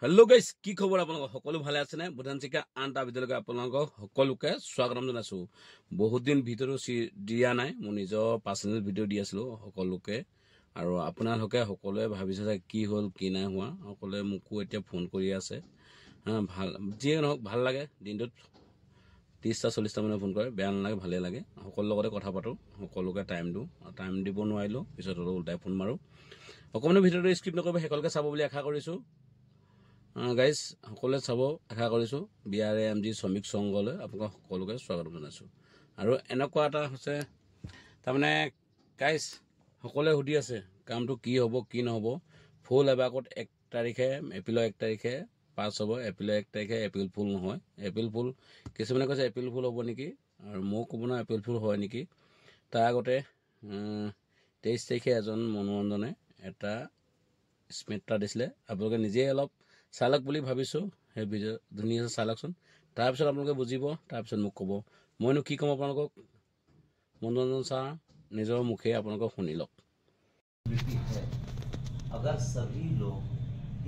hello guys की खबर আপোনালোক সকলো ভালে আছে নে বুধানচিকা আনটা ভিডিঅ'লৈকে আপোনালোক সকলোকে স্বাগতম জনাইছো বহুত দিন ভিডিঅ' দিয়া নাই মই নিজৰ পাৰ্সোনাল ভিডিঅ' দি আছিলো সকলোকে আৰু আপোনালোকে সকলোৱে ভাবিছে যে কি হল কি নাই হোৱা সকলোৱে মোকো এতিয়া ফোন কৰি আছে ভাল যিয়ে নহওক ভাল লাগে দিনটোত 30টা 40টা মানে ফোন কৰে বেয়া নালাগে ভালে লাগে সকলো লগতে কথা পাতো সকলোকে টাইম দিব নোৱাৰিলো পিছত উল্টাই ফোন মাৰো অকমানো ভিডিঅ'টো স্কিপ নকৰিব সকলোকে চাব বুলি আশা কৰিছো গাইজ সকলোৱে চাব আশা কৰিছো BRAMG শ্ৰমিক সংঘলৈ আপোনাক সকলোকে স্বাগতম জনাইছো আৰু এনেকুৱা এটা হৈছে তাৰমানে গাইজ সকলোৱে সুধি আছে কামটো কি হ'ব কি নহ'ব ফুল এবাকত 1 তাৰিখে এপ্ৰিলৰ 1 তাৰিখে পাছ হ'ব এপ্ৰিলৰ 1 তাৰিখে এপ্ৰিল ফুল নহয় এপ্ৰিল ফুল কিছুমানে কৈছে এপ্ৰিল ফুল হ'ব নেকি আৰু মই ক'ব না এপ্ৰিল ফুল হয় নেকি তাৰ আগতে 23 তাৰিখে এজন মনোৰঞ্জনে এটা স্মিটটা দিছিলে আপোনালোকে নিজে অলপ চালক বুলি ভাবিছো হে ভিডিঅ' ধুনীয়া চালকচোন তাৰ পিছত আপোনালোকে বুজিব তাৰ পিছত মোক ক'ব মইনো কি ক'ম আপোনালোকক মনোৰঞ্জন চা নিজৰ মুখে আপোনালোকক শুনি লওক अगर सभी लोग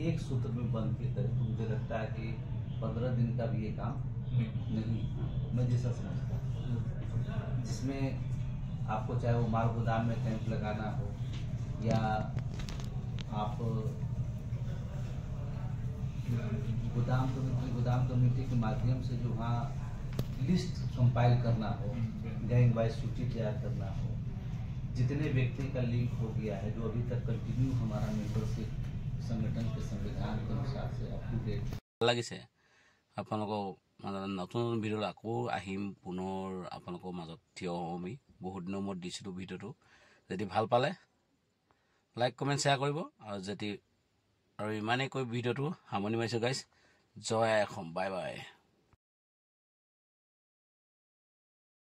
एक सूत्र में बंध के करें तो मुझे लगता है कि 15 दिन का भी ये काम नहीं मैं जैसा समझता हूँ जिसमें आपको चाहे वो माल गोदाम में कैंप लगाना हो या आप गोदाम कमेटी के माध्यम से जो वहाँ लिस्ट कंपाइल करना हो गैंग वाइज सूची तैयार करना हो जितने व्यक्ति का लिंक हो गया है जो अभी तक कंटिन्यू हमारा मेंबरशिप संगठन के संविधान के अनुसार से अप टू डेट লাগিছে আপোনালোকক নতুন ভিডিঅ' আকৌ আহিম পুনৰ আপোনালোকৰ মাজত থিয় হমি বহুত দিনৰ মূৰত দিছিলো ভিডিঅ'টো যদি ভাল পালে লাইক কমেন্ট শ্বেয়াৰ কৰিব আৰু ইমানেই কৈ ভিডিঅ'টো সামৰণি মাৰিছো গাইজ জয় অসম বাই বাই